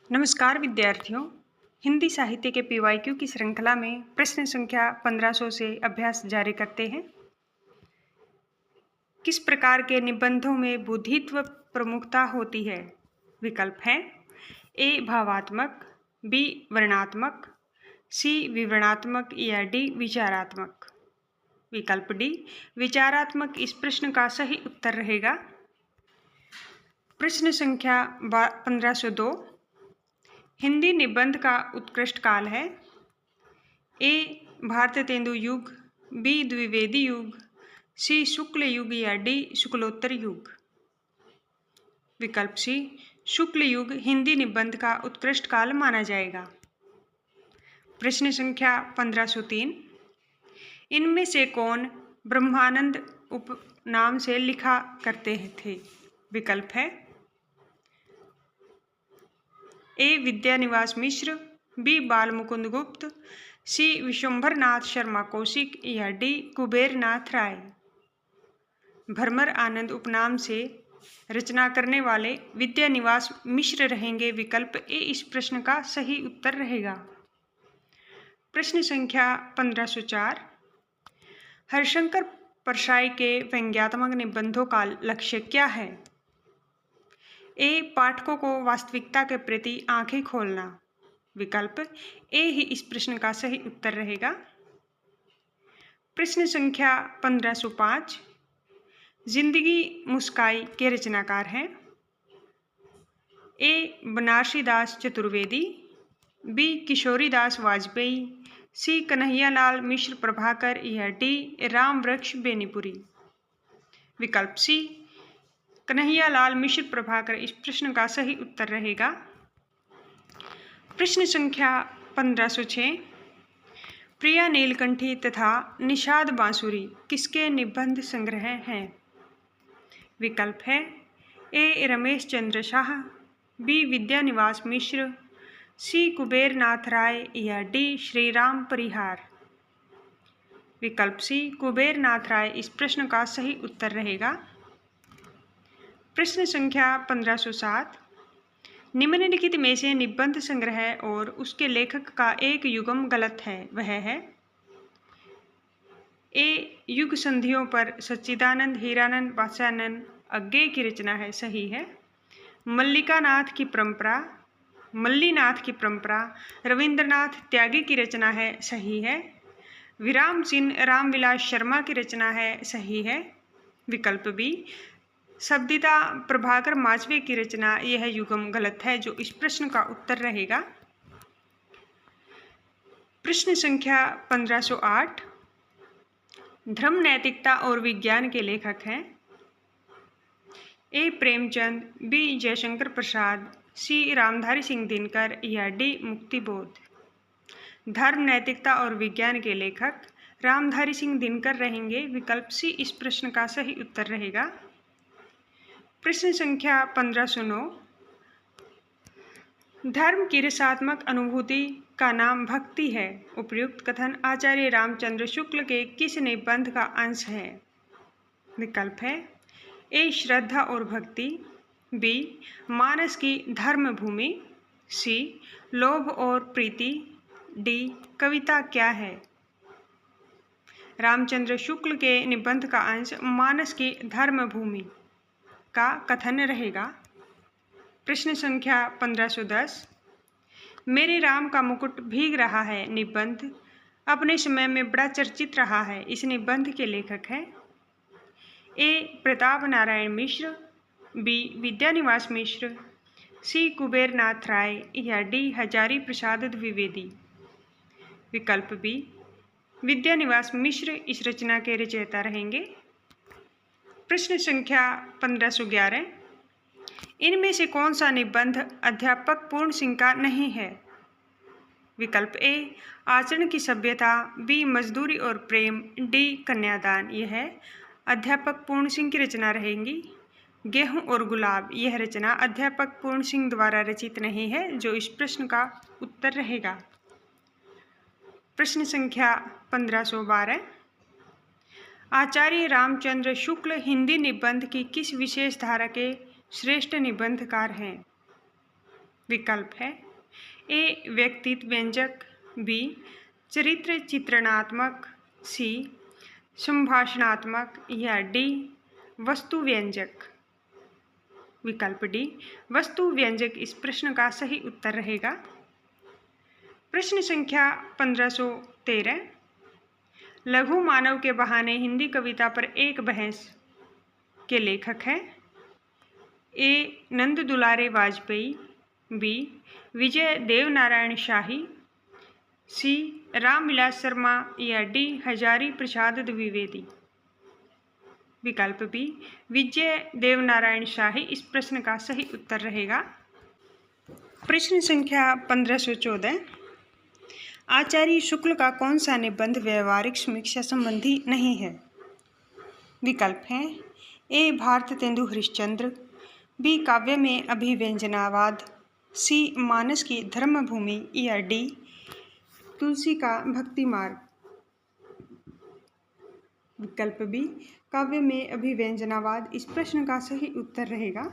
नमस्कार विद्यार्थियों। हिंदी साहित्य के पीवाईक्यू की श्रृंखला में प्रश्न संख्या 1500 से अभ्यास जारी करते हैं। किस प्रकार के निबंधों में बोधित्व प्रमुखता होती है? विकल्प हैं ए भावात्मक, बी वर्णनात्मक, सी विवरणात्मक या डी विचारात्मक। विकल्प डी विचारात्मक इस प्रश्न का सही उत्तर रहेगा। प्रश्न संख्या 1502 हिंदी निबंध का उत्कृष्ट काल है। ए भारत तेंदु युग, बी द्विवेदी युग, सी शुक्ल युग या डी शुक्लोत्तर युग। विकल्प सी शुक्ल युग हिंदी निबंध का उत्कृष्ट काल माना जाएगा। प्रश्न संख्या 1503 इनमें से कौन ब्रह्मानंद उपनाम से लिखा करते थे? विकल्प है ए विद्यानिवास मिश्र, बी बाल मुकुंद गुप्त, सी विश्वंभर नाथ शर्मा कौशिक या डी कुबेरनाथ राय। भरमर आनंद उपनाम से रचना करने वाले विद्यानिवास मिश्र रहेंगे। विकल्प ए इस प्रश्न का सही उत्तर रहेगा। प्रश्न संख्या 1504 हरिशंकर परसाई के व्यंग्यात्मक निबंधों का लक्ष्य क्या है? ए पाठकों को वास्तविकता के प्रति आंखें खोलना। विकल्प ए ही इस प्रश्न का सही उत्तर रहेगा। प्रश्न संख्या 1505 जिंदगी मुस्काई के रचनाकार हैं ए बनारसीदास चतुर्वेदी, बी किशोरीदास वाजपेयी, सी कन्हैयालाल मिश्र प्रभाकर या डी राम वृक्ष बेनीपुरी। विकल्प सी कन्हैयालाल मिश्र प्रभाकर इस प्रश्न का सही उत्तर रहेगा। प्रश्न संख्या 1506 प्रिया नीलकंठी तथा निषाद बांसुरी किसके निबंध संग्रह हैं? विकल्प है ए रमेश चंद्र शाह, बी विद्यानिवास मिश्र, सी कुबेरनाथ राय या डी श्रीराम परिहार। विकल्प सी कुबेरनाथ राय इस प्रश्न का सही उत्तर रहेगा। प्रश्न संख्या 1507 निम्नलिखित में से निबंध संग्रह और उसके लेखक का एक युग्म गलत है। वह है ए युग संधियों पर सच्चिदानंद हीरानंद बादशाहनंद अज्ञे की रचना है, सही है। मल्लिकानाथ की परंपरा, मल्लीनाथ की परंपरा रविंद्रनाथ त्यागी की रचना है, सही है। विराम सिंह रामविलास शर्मा की रचना है, सही है। विकल्प बी शब्दिता प्रभाकर माचवे की रचना यह युग्म गलत है, जो इस प्रश्न का उत्तर रहेगा। प्रश्न संख्या 1508 धर्म नैतिकता और विज्ञान के लेखक हैं ए प्रेमचंद, बी जयशंकर प्रसाद, सी रामधारी सिंह दिनकर या डी मुक्तिबोध। धर्म नैतिकता और विज्ञान के लेखक रामधारी सिंह दिनकर रहेंगे। विकल्प सी इस प्रश्न का सही उत्तर रहेगा। प्रश्न संख्या 1509 धर्म की रसात्मक अनुभूति का नाम भक्ति है। उपयुक्त कथन आचार्य रामचंद्र शुक्ल के किस निबंध का अंश है? विकल्प है ए श्रद्धा और भक्ति, बी मानस की धर्म भूमि, सी लोभ और प्रीति, डी कविता क्या है। रामचंद्र शुक्ल के निबंध का अंश मानस की धर्म भूमि का कथन रहेगा। प्रश्न संख्या 1510 मेरे राम का मुकुट भीग रहा है निबंध अपने समय में बड़ा चर्चित रहा है। इस निबंध के लेखक हैं ए प्रताप नारायण मिश्र, बी विद्यानिवास मिश्र, सी कुबेरनाथ राय या डी हजारी प्रसाद द्विवेदी। विकल्प बी विद्यानिवास मिश्र इस रचना के रचयिता रहेंगे। प्रश्न संख्या 1511 इनमें से कौन सा निबंध अध्यापक पूर्ण सिंह का नहीं है? विकल्प ए आचरण की सभ्यता, बी मजदूरी और प्रेम, डी कन्यादान। यह अध्यापक पूर्ण सिंह की रचना रहेंगी। गेहूं और गुलाब यह रचना अध्यापक पूर्ण सिंह द्वारा रचित नहीं है, जो इस प्रश्न का उत्तर रहेगा। प्रश्न संख्या 1512 आचार्य रामचंद्र शुक्ल हिंदी निबंध की किस विशेष धारा के श्रेष्ठ निबंधकार हैं? विकल्प है ए व्यक्तित्व व्यंजक, बी चरित्र चित्रणात्मक, सी संभाषणात्मक या डी वस्तु व्यंजक। विकल्प डी वस्तु व्यंजक इस प्रश्न का सही उत्तर रहेगा। प्रश्न संख्या 1513 लघु मानव के बहाने हिंदी कविता पर एक बहस के लेखक हैं ए नंद दुलारे वाजपेयी, बी विजय देवनारायण शाही, सी रामविलास शर्मा या डी हजारी प्रसाद द्विवेदी। विकल्प बी विजय देवनारायण शाही इस प्रश्न का सही उत्तर रहेगा। प्रश्न संख्या 1514 आचार्य शुक्ल का कौन सा निबंध व्यवहारिक समीक्षा संबंधी नहीं है। विकल्प हैं ए भारत तेंदु हरिश्चंद्र, बी काव्य में अभिव्यंजनावाद, सी मानस की धर्मभूमि या डी तुलसी का भक्ति मार्ग। विकल्प बी काव्य में अभिव्यंजनावाद इस प्रश्न का सही उत्तर रहेगा।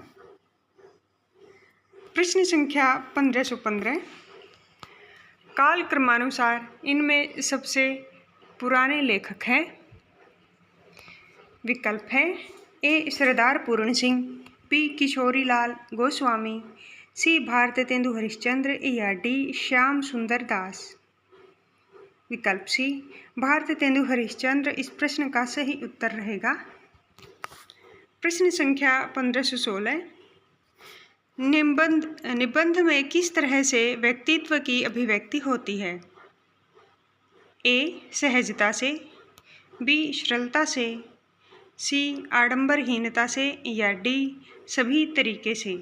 प्रश्न संख्या 1515 काल क्रमानुसार इनमें सबसे पुराने लेखक हैं। विकल्प है ए सरदार पूर्ण सिंह, बी किशोरीलाल गोस्वामी, सी भारत तेंदु हरिश्चंद्र या डी श्याम सुंदर दास। विकल्प सी भारत तेंदु हरिश्चंद्र इस प्रश्न का सही उत्तर रहेगा। प्रश्न संख्या 1516 निबंध में किस तरह से व्यक्तित्व की अभिव्यक्ति होती है। ए सहजता से, बी सरलता से, सी आडंबरहीनता से या डी सभी तरीके से।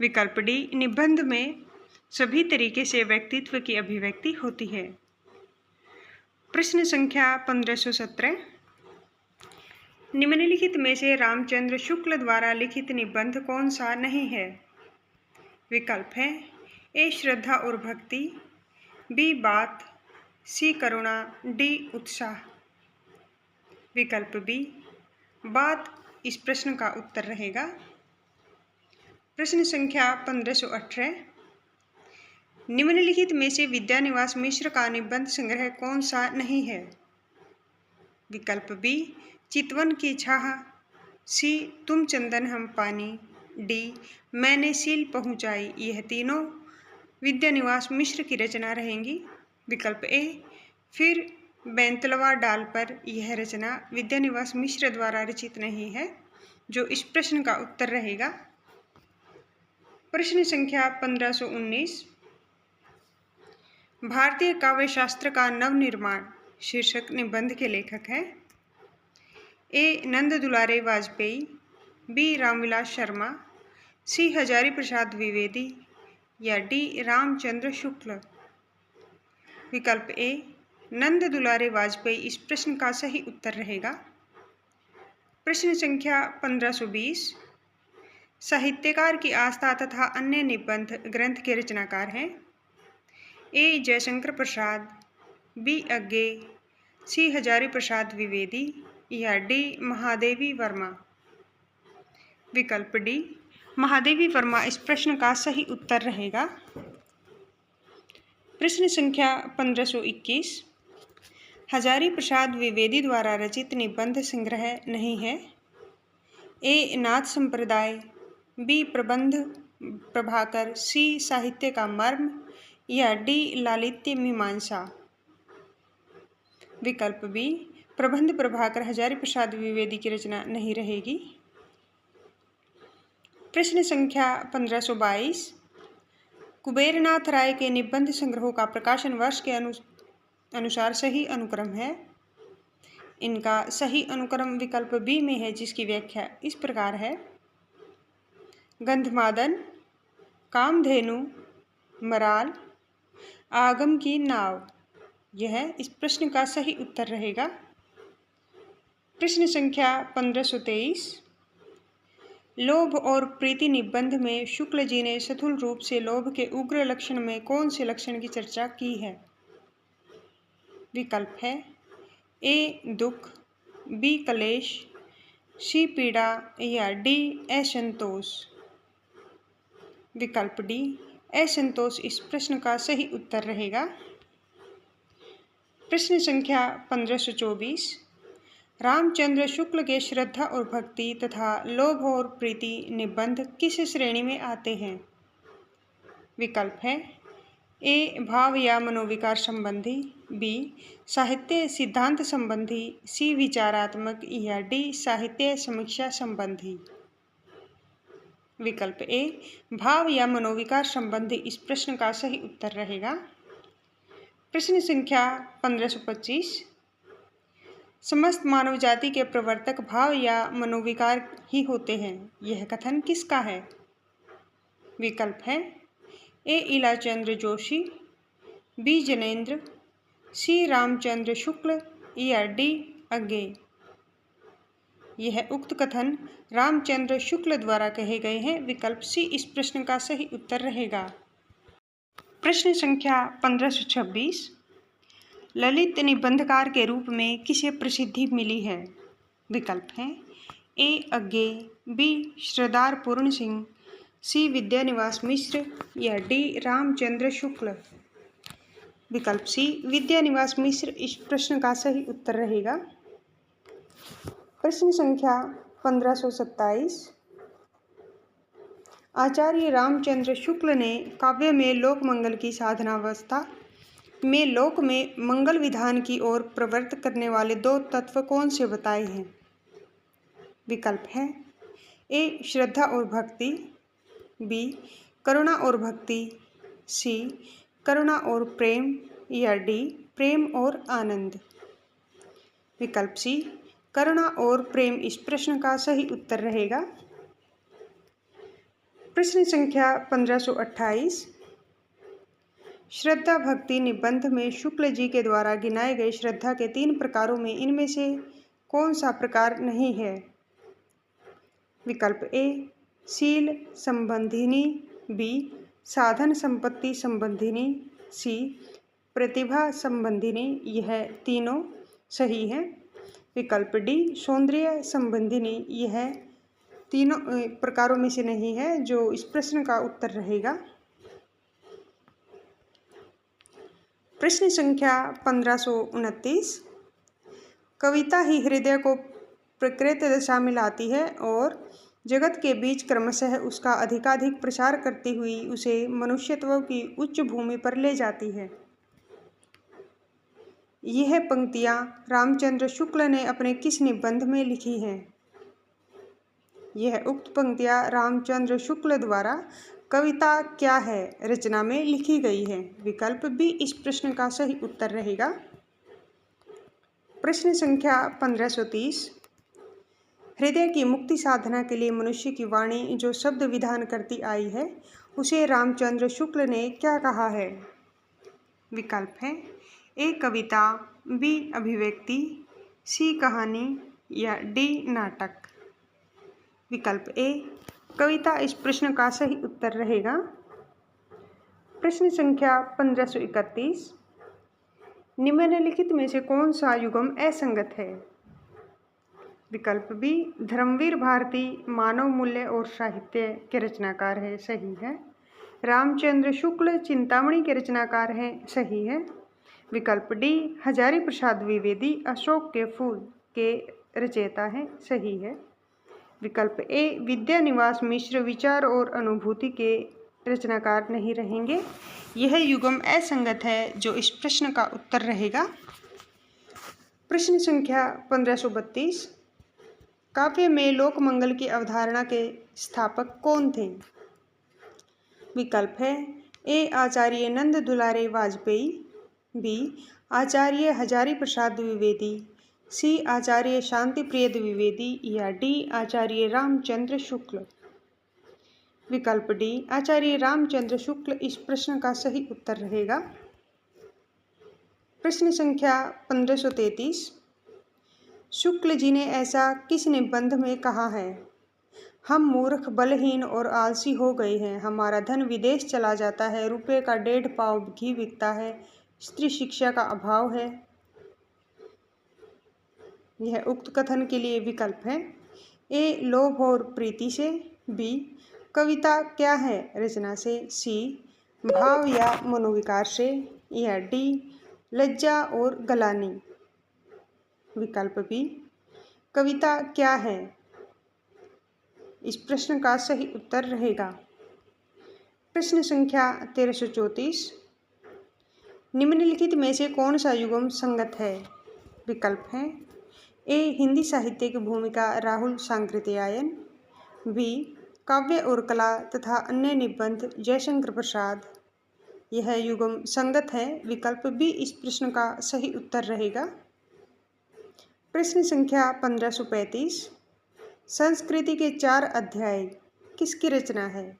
विकल्प डी निबंध में सभी तरीके से व्यक्तित्व की अभिव्यक्ति होती है। प्रश्न संख्या 1517 निम्नलिखित में से रामचंद्र शुक्ल द्वारा लिखित निबंध कौन सा नहीं है। विकल्प है ए श्रद्धा और भक्ति, बी बात, सी करुणा, डी उत्साह। विकल्प बी बात इस प्रश्न का उत्तर रहेगा। प्रश्न संख्या 1518 निम्नलिखित में से विद्यानिवास मिश्र का निबंध संग्रह कौन सा नहीं है। विकल्प बी चितवन की छाह, सी तुम चंदन हम पानी, डी मैंने सील पहुँचाई। यह तीनों विद्यानिवास मिश्र की रचना रहेंगी। विकल्प ए फिर बेंतलवा डाल पर यह रचना विद्यानिवास मिश्र द्वारा रचित नहीं है, जो इस प्रश्न का उत्तर रहेगा। प्रश्न संख्या 1519 भारतीय काव्य शास्त्र का नवनिर्माण शीर्षक निबंध के लेखक हैं ए नंद दुलारे वाजपेयी, बी रामविलास शर्मा, सी हजारी प्रसाद द्विवेदी या डी रामचंद्र शुक्ल। विकल्प ए नंद दुलारे वाजपेयी इस प्रश्न का सही उत्तर रहेगा। प्रश्न संख्या 1520 साहित्यकार की आस्था तथा अन्य निबंध ग्रंथ के रचनाकार हैं ए जयशंकर प्रसाद, बी अज्ञे, सी हजारी प्रसाद द्विवेदी या डी महादेवी वर्मा। विकल्प डी महादेवी वर्मा इस प्रश्न का सही उत्तर रहेगा। प्रश्न संख्या 1521 हजारी प्रसाद द्विवेदी द्वारा रचित निबंध संग्रह नहीं है ए नाथ संप्रदाय, बी प्रबंध प्रभाकर, सी साहित्य का मर्म या डी लालित्य मीमांसा। विकल्प बी प्रबंध प्रभाकर हजारी प्रसाद द्विवेदी की रचना नहीं रहेगी। प्रश्न संख्या 1522 कुबेरनाथ राय के निबंध संग्रहों का प्रकाशन वर्ष के अनुसार सही अनुक्रम है। इनका सही अनुक्रम विकल्प बी में है, जिसकी व्याख्या इस प्रकार है गंधमादन, कामधेनु, मराल, आगम की नाव। यह इस प्रश्न का सही उत्तर रहेगा। प्रश्न संख्या 1523 लोभ और प्रीति निबंध में शुक्ल जी ने स्थूल रूप से लोभ के उग्र लक्षण में कौन से लक्षण की चर्चा की है। विकल्प है ए दुख, बी कलेश, सी पीड़ा या डी असंतोष। विकल्प डी असंतोष इस प्रश्न का सही उत्तर रहेगा। प्रश्न संख्या 1524। रामचंद्र शुक्ल के श्रद्धा और भक्ति तथा लोभ और प्रीति निबंध किस श्रेणी में आते हैं? विकल्प है ए भाव या मनोविकार संबंधी, बी साहित्य सिद्धांत संबंधी, सी विचारात्मक या डी साहित्य समीक्षा संबंधी। विकल्प ए भाव या मनोविकार संबंधी इस प्रश्न का सही उत्तर रहेगा। प्रश्न संख्या 1525। समस्त मानव जाति के प्रवर्तक भाव या मनोविकार ही होते हैं, यह कथन किसका है? विकल्प है ए इलाचंद्र जोशी, बी जैनेन्द्र, सी रामचंद्र शुक्ल या डी अज्ञेय। यह उक्त कथन रामचंद्र शुक्ल द्वारा कहे गए हैं। विकल्प सी इस प्रश्न का सही उत्तर रहेगा। प्रश्न संख्या 1526। ललित निबंधकार के रूप में किसे प्रसिद्धि मिली है? विकल्प हैं ए अज्ञेय, बी श्रद्धार पूर्ण सिंह, सी विद्यानिवास मिश्र या डी रामचंद्र शुक्ल। विकल्प सी विद्यानिवास मिश्र इस प्रश्न का सही उत्तर रहेगा। प्रश्न संख्या 1527। आचार्य रामचंद्र शुक्ल ने काव्य में लोक मंगल की साधनावस्था में लोक में मंगल विधान की ओर प्रवृत्त करने वाले दो तत्व कौन से बताए हैं? विकल्प है ए श्रद्धा और भक्ति, बी करुणा और भक्ति, सी करुणा और प्रेम या डी प्रेम और आनंद। विकल्प सी करुणा और प्रेम इस प्रश्न का सही उत्तर रहेगा। प्रश्न संख्या 1528। श्रद्धा भक्ति निबंध में शुक्ल जी के द्वारा गिनाए गए श्रद्धा के 3 प्रकारों में इनमें से कौन सा प्रकार नहीं है? विकल्प ए शील संबंधिनी, बी साधन संपत्ति संबंधिनी, सी प्रतिभा संबंधिनी। यह तीनों सही है। विकल्प डी सौंदर्य संबंधिनी यह तीनों प्रकारों में से नहीं है, जो इस प्रश्न का उत्तर रहेगा। प्रश्न संख्या 1529। कविता ही हृदय को प्रकृत दशा में लाती है और जगत के बीच क्रमशः उसका अधिकाधिक प्रसार करती हुई उसे मनुष्यत्व की उच्च भूमि पर ले जाती है। यह पंक्तियां रामचंद्र शुक्ल ने अपने किस निबंध में लिखी हैं? यह उक्त पंक्तियां रामचंद्र शुक्ल द्वारा कविता क्या है रचना में लिखी गई है। विकल्प बी इस प्रश्न का सही उत्तर रहेगा। प्रश्न संख्या 1530। हृदय की मुक्ति साधना के लिए मनुष्य की वाणी जो शब्द विधान करती आई है उसे रामचंद्र शुक्ल ने क्या कहा है? विकल्प है ए कविता, बी अभिव्यक्ति, सी कहानी या डी नाटक। विकल्प ए कविता इस प्रश्न का सही उत्तर रहेगा। प्रश्न संख्या 1531। निम्नलिखित में से कौन सा युगम असंगत है? विकल्प बी धर्मवीर भारती मानव मूल्य और साहित्य के रचनाकार है, सही है। रामचंद्र शुक्ल चिंतामणि के रचनाकार हैं, सही है। विकल्प डी हजारी प्रसाद द्विवेदी अशोक के फूल के रचयिता हैं, सही है। विकल्प ए विद्यानिवास मिश्र विचार और अनुभूति के रचनाकार नहीं रहेंगे। यह युगम असंगत है, जो इस प्रश्न का उत्तर रहेगा। प्रश्न संख्या 1532। काव्य में लोक मंगल की अवधारणा के स्थापक कौन थे? विकल्प है ए आचार्य नंद दुलारे वाजपेयी, बी आचार्य हजारी प्रसाद द्विवेदी, सी आचार्य शांति प्रिय द्विवेदी या डी आचार्य रामचंद्र शुक्ल। विकल्प डी आचार्य रामचंद्र शुक्ल इस प्रश्न का सही उत्तर रहेगा। प्रश्न संख्या 1533। शुक्ल जी ने ऐसा किस निबंध में कहा है? हम मूर्ख बलहीन और आलसी हो गए हैं, हमारा धन विदेश चला जाता है, रुपये का 1.5 पाव घी बिकता है, स्त्री शिक्षा का अभाव है। यह उक्त कथन के लिए विकल्प है ए लोभ और प्रीति से, बी कविता क्या है रचना से, सी भाव या मनोविकार से, या डी लज्जा और गलानी। विकल्प बी कविता क्या है इस प्रश्न का सही उत्तर रहेगा। प्रश्न संख्या 1334, निम्नलिखित में से कौन सा युग्म संगत है। विकल्प हैं ए हिंदी साहित्य की भूमिका राहुल सांकृत्यायन, बी काव्य और कला तथा अन्य निबंध जयशंकर प्रसाद, यह युग्म संगत है। विकल्प बी इस प्रश्न का सही उत्तर रहेगा। प्रश्न संख्या 1535, संस्कृति के 4 अध्याय किसकी रचना है।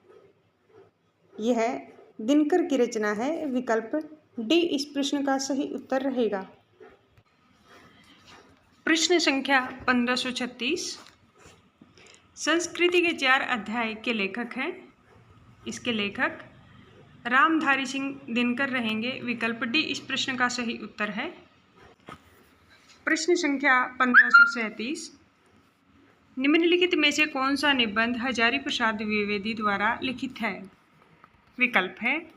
यह दिनकर की रचना है। विकल्प डी इस प्रश्न का सही उत्तर रहेगा। प्रश्न संख्या 1536, संस्कृति के 4 अध्याय के लेखक हैं। इसके लेखक रामधारी सिंह दिनकर रहेंगे। विकल्प डी इस प्रश्न का सही उत्तर है। प्रश्न संख्या 1537, निम्नलिखित में से कौन सा निबंध हजारी प्रसाद द्विवेदी द्वारा लिखित है। विकल्प है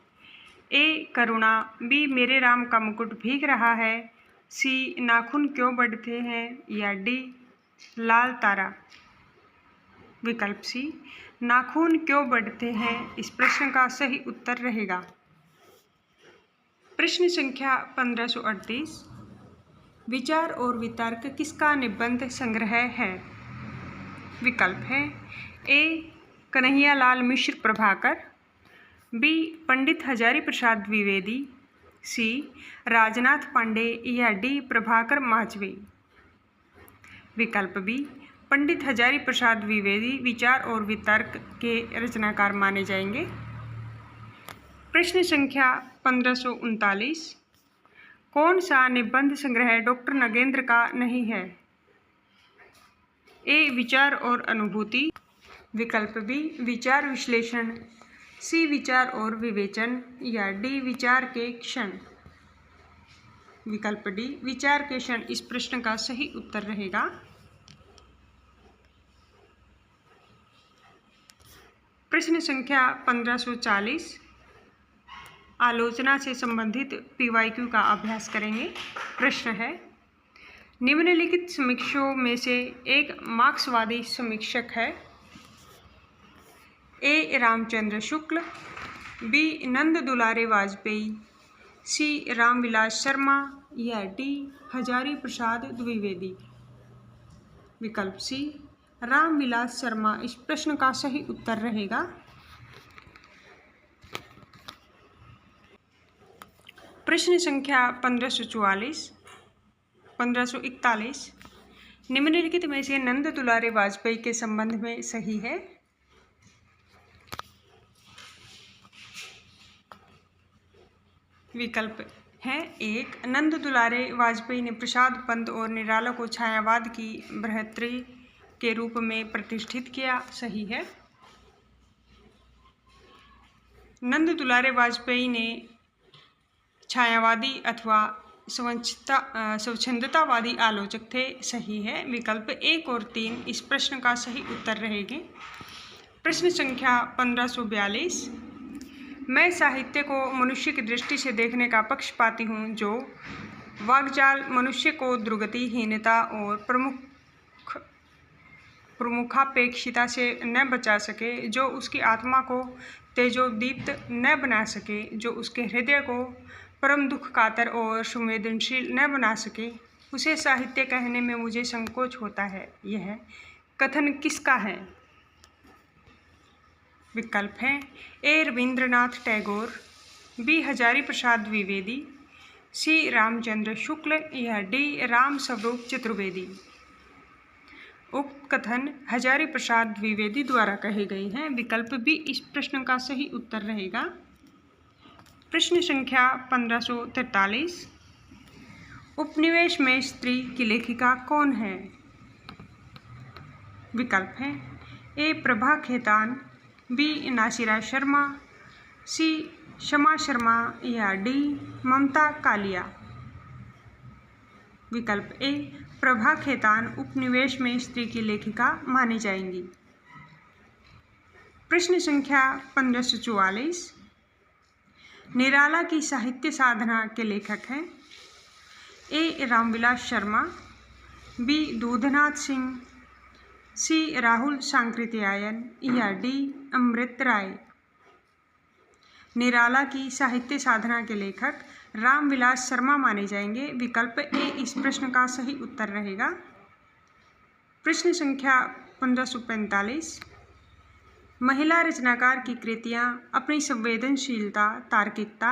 ए करुणा, बी मेरे राम का मुकुट भीग रहा है, सी नाखून क्यों बढ़ते हैं, या डी लाल तारा। विकल्प सी नाखून क्यों बढ़ते हैं इस प्रश्न का सही उत्तर रहेगा। प्रश्न संख्या 1538, विचार और वितर्क किसका निबंध संग्रह है। विकल्प है ए कन्हैयालाल मिश्र प्रभाकर, बी पंडित हजारी प्रसाद द्विवेदी, सी राजनाथ पांडे, या डी प्रभाकर माचवे। विकल्प बी पंडित हजारी प्रसाद द्विवेदी विचार और वितर्क के रचनाकार माने जाएंगे। प्रश्न संख्या 1539, कौन सा निबंध संग्रह डॉक्टर नगेंद्र का नहीं है। ए विचार और अनुभूति, विकल्प बी विचार विश्लेषण, सी विचार और विवेचन, या डी विचार के क्षण। विकल्प डी विचार के क्षण इस प्रश्न का सही उत्तर रहेगा। प्रश्न संख्या 1540, आलोचना से संबंधित PYQ का अभ्यास करेंगे। प्रश्न है निम्नलिखित समीक्षकों में से एक मार्क्सवादी समीक्षक है। ए रामचंद्र शुक्ल, बी नंद दुलारे वाजपेयी, सी रामविलास शर्मा, या डी हजारी प्रसाद द्विवेदी। विकल्प सी रामविलास शर्मा इस प्रश्न का सही उत्तर रहेगा। प्रश्न संख्या 1541, निम्नलिखित में से नंद दुलारे वाजपेयी के संबंध में सही है। विकल्प है एक नंद दुलारे वाजपेयी ने प्रसाद पंत और निराला को छायावाद की बृहत्तरी के रूप में प्रतिष्ठित किया, सही है। नंद दुलारे वाजपेयी ने छायावादी अथवा स्वच्छंदतावादी आलोचक थे, सही है। विकल्प 1 और 3 इस प्रश्न का सही उत्तर रहेंगे। प्रश्न संख्या 1542, मैं साहित्य को मनुष्य की दृष्टि से देखने का पक्षपाती हूँ, जो वाग्जाल मनुष्य को दुर्गतिहीनता और प्रमुखापेक्षिता से न बचा सके, जो उसकी आत्मा को तेजोदीप्त न बना सके, जो उसके हृदय को परम दुख कातर और संवेदनशील न बना सके, उसे साहित्य कहने में मुझे संकोच होता है। यह कथन किसका है। विकल्प हैं ए रविंद्रनाथ टैगोर, बी हजारी प्रसाद द्विवेदी, सी रामचंद्र शुक्ल, या डी राम स्वरूप चतुर्वेदी। उक्त कथन हजारी प्रसाद द्विवेदी द्वारा कहे गए हैं। विकल्प बी इस प्रश्न का सही उत्तर रहेगा। प्रश्न संख्या 1543, उपनिवेश में स्त्री की लेखिका कौन है। विकल्प हैं ए प्रभा खेतान, बी नासिरा शर्मा, सी शमा शर्मा, या डी ममता कालिया। विकल्प ए प्रभा खेतान उपनिवेश में स्त्री की लेखिका मानी जाएंगी। प्रश्न संख्या 1544। निराला की साहित्य साधना के लेखक हैं ए रामविलास शर्मा, बी दूधनाथ सिंह, सी राहुल सांकृत्यायन या डी अमृत राय। निराला की साहित्य साधना के लेखक रामविलास शर्मा माने जाएंगे। विकल्प ए इस प्रश्न का सही उत्तर रहेगा। प्रश्न संख्या 1545। महिला रचनाकार की कृतियां अपनी संवेदनशीलता, तार्किकता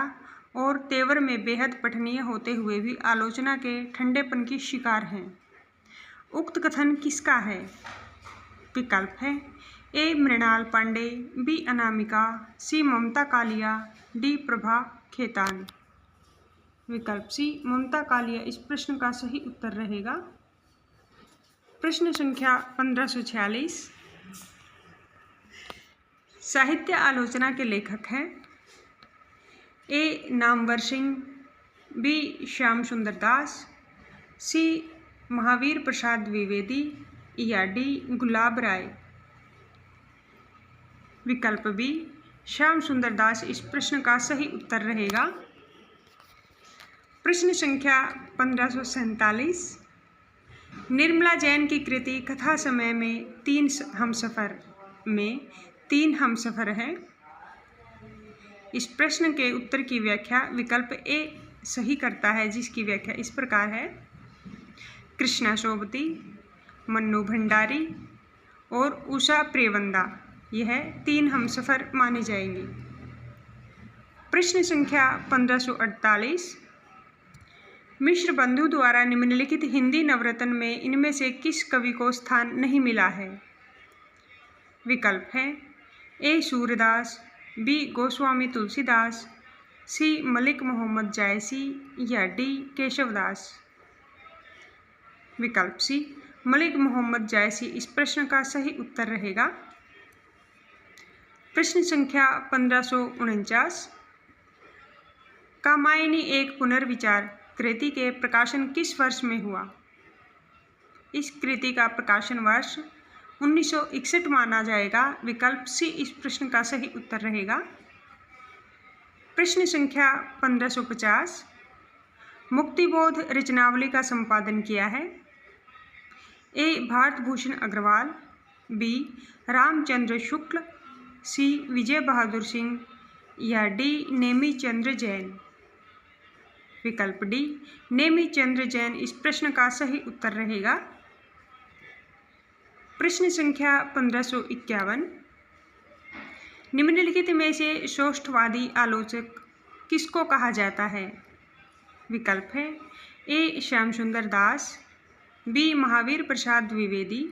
और तेवर में बेहद पठनीय होते हुए भी आलोचना के ठंडेपन की शिकार हैं। उक्त कथन किसका है? विकल्प है ए मृणाल पांडे, बी अनामिका, सी ममता कालिया, डी प्रभा खेतान। विकल्प सी ममता कालिया इस प्रश्न का सही उत्तर रहेगा। प्रश्न संख्या 1546। साहित्य आलोचना के लेखक हैं ए नामवर सिंह, बी श्याम सुंदर दास, सी महावीर प्रसाद द्विवेदी या डी गुलाब राय। विकल्प बी श्याम सुंदर दास इस प्रश्न का सही उत्तर रहेगा। प्रश्न संख्या 1547। निर्मला जैन की कृति कथा समय में तीन हमसफर हैं। इस प्रश्न के उत्तर की व्याख्या विकल्प ए सही करता है, जिसकी व्याख्या इस प्रकार है। कृष्णा सोबती, मन्नू भंडारी और उषा प्रेवंदा, यह तीन हमसफर माने जाएंगे। प्रश्न संख्या 1548। मिश्र बंधु द्वारा निम्नलिखित हिंदी नवरत्न में इनमें से किस कवि को स्थान नहीं मिला है? विकल्प है ए सूरदास, बी गोस्वामी तुलसीदास, सी मलिक मोहम्मद जायसी या डी केशवदास। विकल्प सी मलिक मोहम्मद जायसी इस प्रश्न का सही उत्तर रहेगा। प्रश्न संख्या 1549। कामायनी एक पुनर्विचार कृति के प्रकाशन किस वर्ष में हुआ? इस कृति का प्रकाशन वर्ष 1961 माना जाएगा। विकल्प सी इस प्रश्न का सही उत्तर रहेगा। प्रश्न संख्या 1550। मुक्तिबोध रचनावली का संपादन किया है ए भारत भूषण अग्रवाल, बी रामचंद्र शुक्ल, सी विजय बहादुर सिंह या डी नेमी चंद्र जैन। विकल्प डी नेमी चंद्र जैन इस प्रश्न का सही उत्तर रहेगा। प्रश्न संख्या 1551। निम्नलिखित में से सौष्ठवादी आलोचक किसको कहा जाता है? विकल्प है ए श्याम सुंदर दास, बी महावीर प्रसाद द्विवेदी,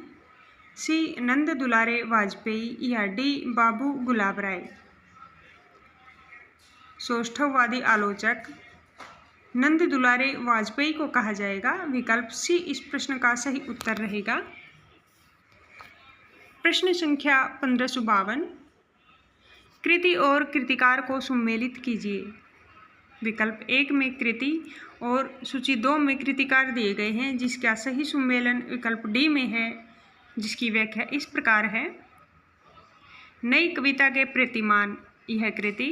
सी नंद दुलारे वाजपेयी या डी बाबू गुलाब राय। सौष्ठववादी आलोचक नंद दुलारे वाजपेयी को कहा जाएगा। विकल्प सी इस प्रश्न का सही उत्तर रहेगा। प्रश्न संख्या 1552। कृति और कृतिकार को सम्मिलित कीजिए। विकल्प 1 में कृति और सूची 2 में कृतिकार दिए गए हैं, जिसका सही सम्मेलन विकल्प डी में है, जिसकी व्याख्या इस प्रकार है। नई कविता के प्रतिमान, यह कृति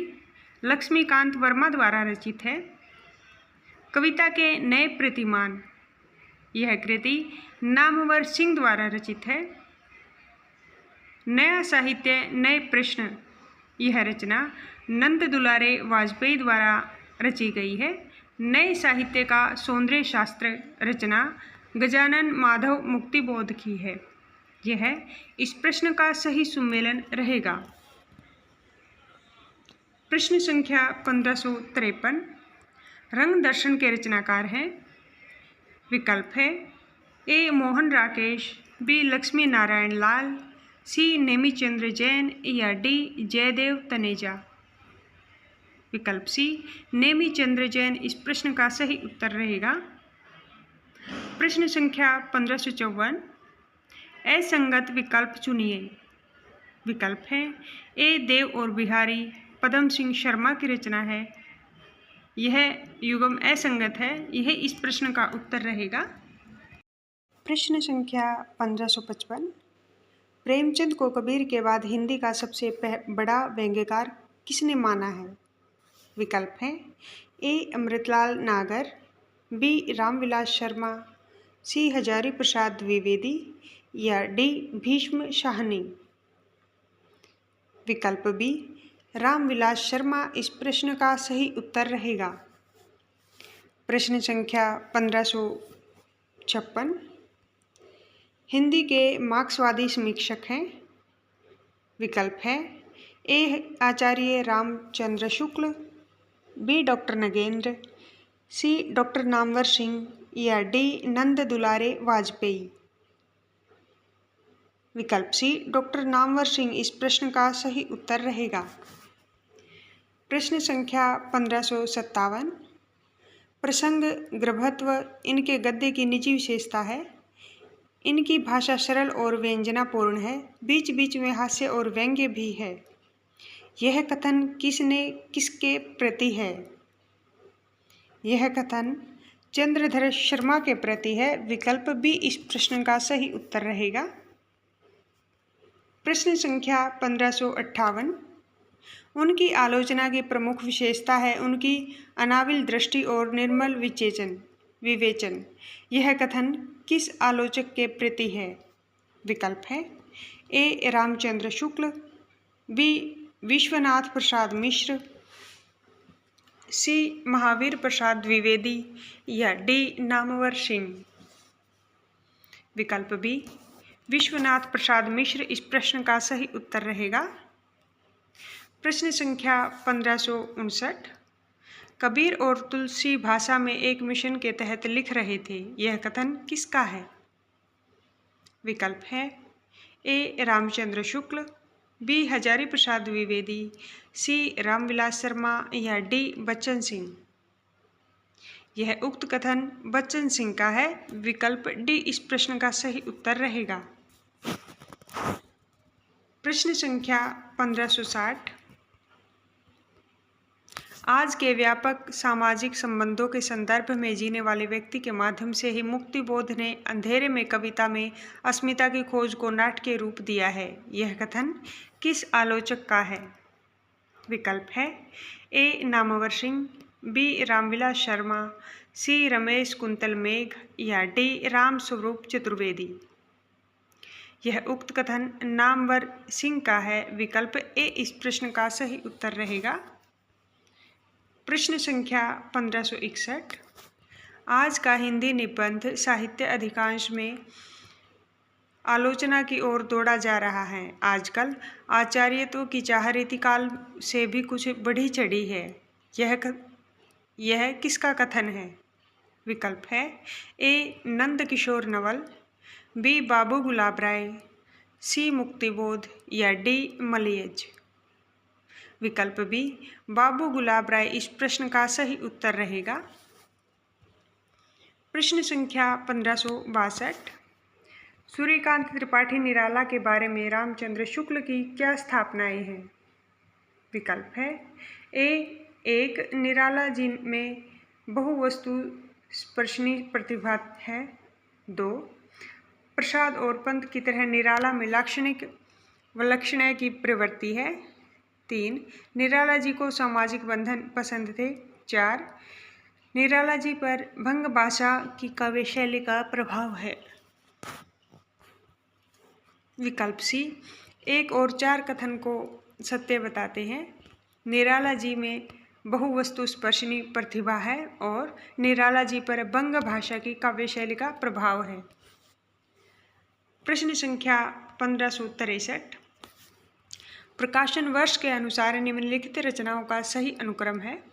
लक्ष्मीकांत वर्मा द्वारा रचित है। कविता के नए प्रतिमान, यह कृति नामवर सिंह द्वारा रचित है। नया साहित्य नए प्रश्न, यह रचना नंद दुलारे वाजपेयी द्वारा रची गई है। नए साहित्य का सौंदर्य शास्त्र रचना गजानन माधव मुक्तिबोध की है। यह इस प्रश्न का सही सम्मेलन रहेगा। प्रश्न संख्या 1553। रंग दर्शन के रचनाकार हैं। विकल्प है ए मोहन राकेश, बी लक्ष्मी नारायण लाल, सी नेमीचंद्र जैन या डी जयदेव तनेजा। विकल्प सी नेमीचंद्र जैन इस प्रश्न का सही उत्तर रहेगा। प्रश्न संख्या 1554। असंगत विकल्प चुनिए। विकल्प है ए देव और बिहारी पदम सिंह शर्मा की रचना है। यह युग्म असंगत है। यह इस प्रश्न का उत्तर रहेगा। प्रश्न संख्या 1555। प्रेमचंद को कबीर के बाद हिंदी का सबसे बड़ा व्यंग्यकार किसने माना है? विकल्प हैं ए. अमृतलाल नागर, बी. रामविलास शर्मा, सी. हजारी प्रसाद द्विवेदी या डी. भीष्म शाहनी। विकल्प बी. रामविलास शर्मा इस प्रश्न का सही उत्तर रहेगा। प्रश्न संख्या 1556। हिंदी के मार्क्सवादी समीक्षक हैं। विकल्प है ए. आचार्य रामचंद्र शुक्ल, बी. डॉक्टर नगेंद्र, सी. डॉक्टर नामवर सिंह या डी. नंद दुलारे वाजपेयी। विकल्प सी. डॉक्टर नामवर सिंह इस प्रश्न का सही उत्तर रहेगा। प्रश्न संख्या 1557। प्रसंग गर्भत्व इनके गद्य की निजी विशेषता है। इनकी भाषा सरल और व्यंजनापूर्ण है, बीच बीच में हास्य और व्यंग्य भी है। यह कथन किसके प्रति है? यह कथन चंद्रधर शर्मा के प्रति है। विकल्प बी इस प्रश्न का सही उत्तर रहेगा। प्रश्न संख्या 1558। उनकी आलोचना की प्रमुख विशेषता है उनकी अनाविल दृष्टि और निर्मल विवेचन। यह कथन किस आलोचक के प्रति है? विकल्प है ए. रामचंद्र शुक्ल, बी. विश्वनाथ प्रसाद मिश्र, सी. महावीर प्रसाद द्विवेदी या डी. नामवर सिंह। विकल्प बी. विश्वनाथ प्रसाद मिश्र इस प्रश्न का सही उत्तर रहेगा। प्रश्न संख्या 1559। कबीर और तुलसी भाषा में एक मिशन के तहत लिख रहे थे। यह कथन किसका है? विकल्प है ए. रामचंद्र शुक्ल, बी. हजारी प्रसाद द्विवेदी, सी. रामविलास शर्मा या डी. बच्चन सिंह। यह उक्त कथन बच्चन सिंह का है। विकल्प डी इस प्रश्न का सही उत्तर रहेगा। प्रश्न संख्या 1560। आज के व्यापक सामाजिक संबंधों के संदर्भ में जीने वाले व्यक्ति के माध्यम से ही मुक्तिबोध ने अंधेरे में कविता में अस्मिता की खोज को नाट्य रूप दिया है। यह कथन किस आलोचक का है? विकल्प है ए. नामवर सिंह, बी. रामविलास शर्मा, सी. रमेश कुंतल मेघ या डी. राम स्वरूप चतुर्वेदी। यह उक्त कथन नामवर सिंह का है। विकल्प ए इस प्रश्न का सही उत्तर रहेगा। प्रश्न संख्या 1561। आज का हिंदी निबंध साहित्य अधिकांश में आलोचना की ओर दौड़ा जा रहा है। आजकल आचार्यत्व की चाह रीतिकाल से भी कुछ बढ़ी चढ़ी है। यह किसका कथन है? विकल्प है ए. नंद किशोर नवल, बी. बाबू गुलाब राय, सी. मुक्तिबोध या डी. मलयज। विकल्प बी. बाबू गुलाब राय इस प्रश्न का सही उत्तर रहेगा। प्रश्न संख्या 1562। सूर्यकांत त्रिपाठी निराला के बारे में रामचंद्र शुक्ल की क्या स्थापनाएं हैं? विकल्प है ए. एक. निराला जी में बहुवस्तु स्पर्शनी प्रतिभा है। 2. प्रसाद और पंत की तरह निराला में लाक्षणिक विलक्षण की प्रवृत्ति है। 3. निराला जी को सामाजिक बंधन पसंद थे। 4. निराला जी पर भंग भाषा की काव्य शैली का प्रभाव है। विकल्प सी 1 और 4 कथन को सत्य बताते हैं। निराला जी में बहुवस्तु स्पर्शनी प्रतिभा है और निराला जी पर भंग भाषा की काव्य शैली का प्रभाव है। प्रश्न संख्या 1563। प्रकाशन वर्ष के अनुसार निम्नलिखित रचनाओं का सही अनुक्रम है।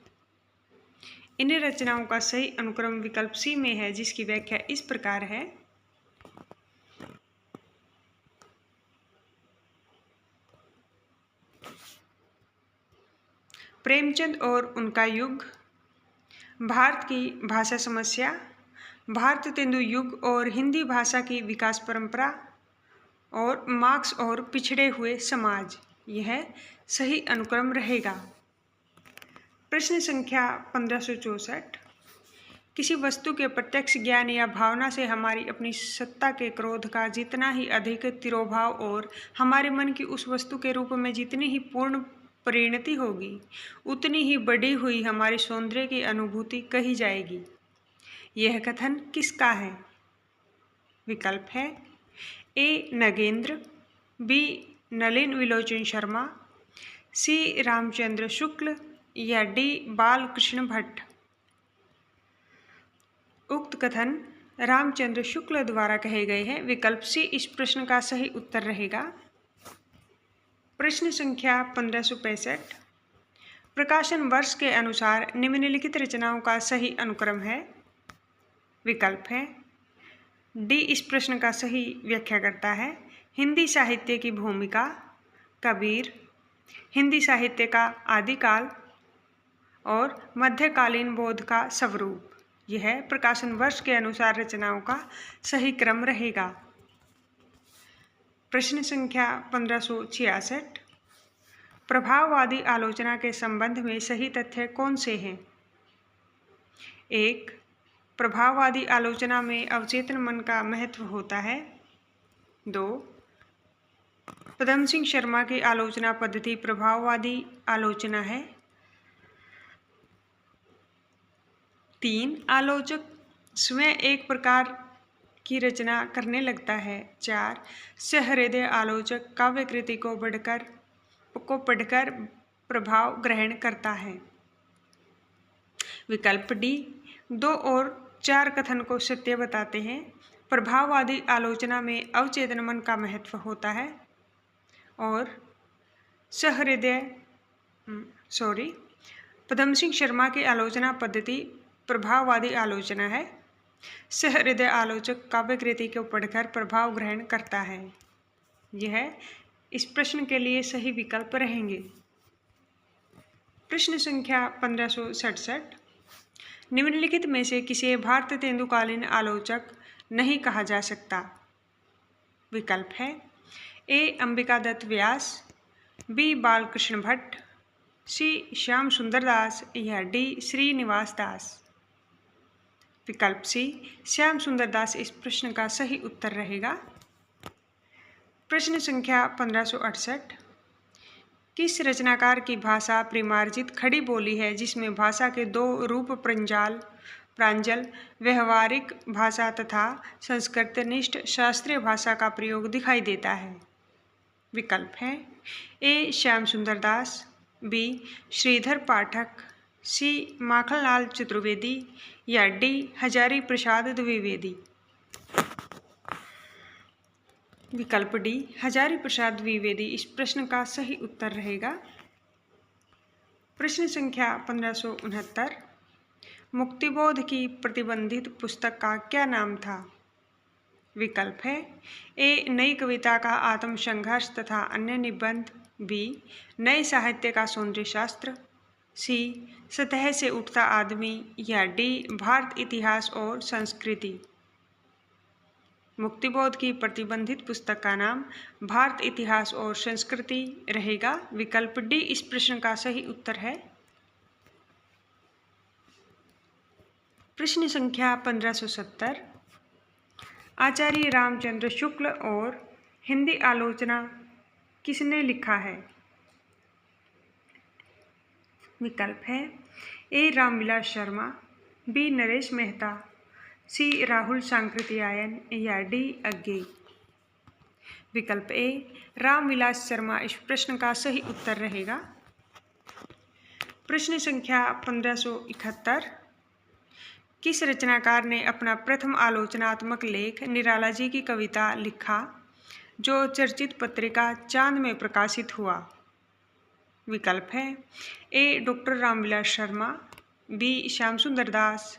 इन रचनाओं का सही अनुक्रम विकल्प सी में है, जिसकी व्याख्या इस प्रकार है। प्रेमचंद और उनका युग, भारत की भाषा समस्या, भारत तेंदु युग और हिंदी भाषा की विकास परंपरा और मार्क्स और पिछड़े हुए समाज। यह सही अनुक्रम रहेगा। प्रश्न संख्या 1564। किसी वस्तु के प्रत्यक्ष ज्ञान या भावना से हमारी अपनी सत्ता के क्रोध का जितना ही अधिक तिरोभाव और हमारे मन की उस वस्तु के रूप में जितनी ही पूर्ण परिणति होगी, उतनी ही बढ़ी हुई हमारी सौंदर्य की अनुभूति कही जाएगी। यह कथन किसका है? विकल्प है ए. नगेंद्र, बी. नलिन विलोचन शर्मा, सी. रामचंद्र शुक्ल या डी. बालकृष्ण भट्ट। उक्त कथन रामचंद्र शुक्ल द्वारा कहे गए हैं। विकल्प सी इस प्रश्न का सही उत्तर रहेगा। प्रश्न संख्या 1565। प्रकाशन वर्ष के अनुसार निम्नलिखित रचनाओं का सही अनुक्रम है। विकल्प है डी इस प्रश्न का सही व्याख्या करता है। हिंदी साहित्य की भूमिका, कबीर, हिंदी साहित्य का आदिकाल और मध्यकालीन बोध का स्वरूप। यह प्रकाशन वर्ष के अनुसार रचनाओं का सही क्रम रहेगा। प्रश्न संख्या 1566। प्रभाववादी आलोचना के संबंध में सही तथ्य कौन से हैं? 1. प्रभाववादी आलोचना में अवचेतन मन का महत्व होता है। 2. पदम सिंह शर्मा की आलोचना पद्धति प्रभाववादी आलोचना है। 3. आलोचक स्वयं एक प्रकार की रचना करने लगता है। 4. सहृदय आलोचक काव्यकृति को पढ़कर प्रभाव ग्रहण करता है। विकल्प डी 2 और 4 कथन को सत्य बताते हैं। प्रभाववादी आलोचना में अवचेतन मन का महत्व होता है और पदम सिंह शर्मा की आलोचना पद्धति प्रभाववादी आलोचना है। सहृदय आलोचक काव्यकृति को पढ़कर प्रभाव ग्रहण करता है। यह इस प्रश्न के लिए सही विकल्प रहेंगे। प्रश्न संख्या 1567। निम्नलिखित में से किसे भारत तेंदुकालीन आलोचक नहीं कहा जा सकता? विकल्प है ए. अंबिका दत्त व्यास, बी. बालकृष्ण भट्ट, सी. श्याम सुंदर दास या डी. श्रीनिवास दास। विकल्प सी श्याम सुंदर दास इस प्रश्न का सही उत्तर रहेगा। प्रश्न संख्या 1568। किस रचनाकार की भाषा परिमार्जित खड़ी बोली है जिसमें भाषा के 2 रूप प्रांजल व्यवहारिक भाषा तथा संस्कृतनिष्ठ शास्त्रीय भाषा का प्रयोग दिखाई देता है? विकल्प है ए. श्याम सुंदर दास, बी. श्रीधर पाठक, सी. माखनलाल चतुर्वेदी या डी. हजारी प्रसाद द्विवेदी। विकल्प डी हजारी प्रसाद द्विवेदी इस प्रश्न का सही उत्तर रहेगा। प्रश्न संख्या 1569। मुक्तिबोध की प्रतिबंधित पुस्तक का क्या नाम था? विकल्प है ए. नई कविता का आत्मसंघर्ष तथा अन्य निबंध, बी. नए साहित्य का सौंदर्य शास्त्र, सी. सतह से उठता आदमी या डी. भारत इतिहास और संस्कृति। मुक्तिबोध की प्रतिबंधित पुस्तक का नाम भारत इतिहास और संस्कृति रहेगा। विकल्प डी इस प्रश्न का सही उत्तर है। प्रश्न संख्या 1570। आचार्य रामचंद्र शुक्ल और हिंदी आलोचना किसने लिखा है? विकल्प है ए. रामविलास शर्मा, बी. नरेश मेहता, सी. राहुल सांकृत्यायन या डी. अज्ञे। विकल्प ए. रामविलास शर्मा इस प्रश्न का सही उत्तर रहेगा। प्रश्न संख्या 1571। किस रचनाकार ने अपना प्रथम आलोचनात्मक लेख निराला जी की कविता लिखा जो चर्चित पत्रिका चांद में प्रकाशित हुआ? विकल्प है A. Doctor Ramvilas Sharma, B. Shyam Sundar Das,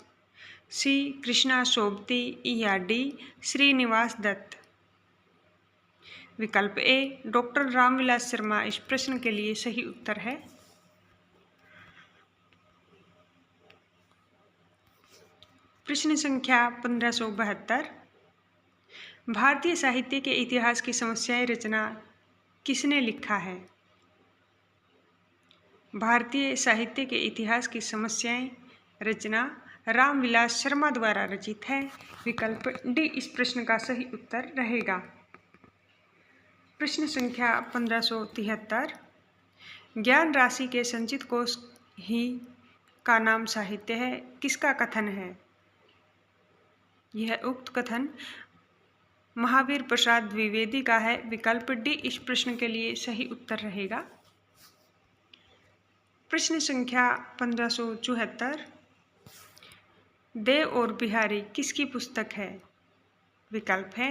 सी. कृष्णा सोबती या डी. श्रीनिवास दत्त। विकल्प ए. डॉक्टर रामविलास शर्मा इस प्रश्न के लिए सही उत्तर है। प्रश्न संख्या 1572। भारतीय साहित्य के इतिहास की समस्याएं रचना किसने लिखा है? भारतीय साहित्य के इतिहास की समस्याएं रचना रामविलास शर्मा द्वारा रचित है। विकल्प डी इस प्रश्न का सही उत्तर रहेगा। प्रश्न संख्या 1573। ज्ञान राशि के संचित कोश ही का नाम साहित्य है, किसका कथन है? यह उक्त कथन महावीर प्रसाद द्विवेदी का है। विकल्प डी इस प्रश्न के लिए सही उत्तर रहेगा। प्रश्न संख्या 1574। देव और बिहारी किसकी पुस्तक है? विकल्प है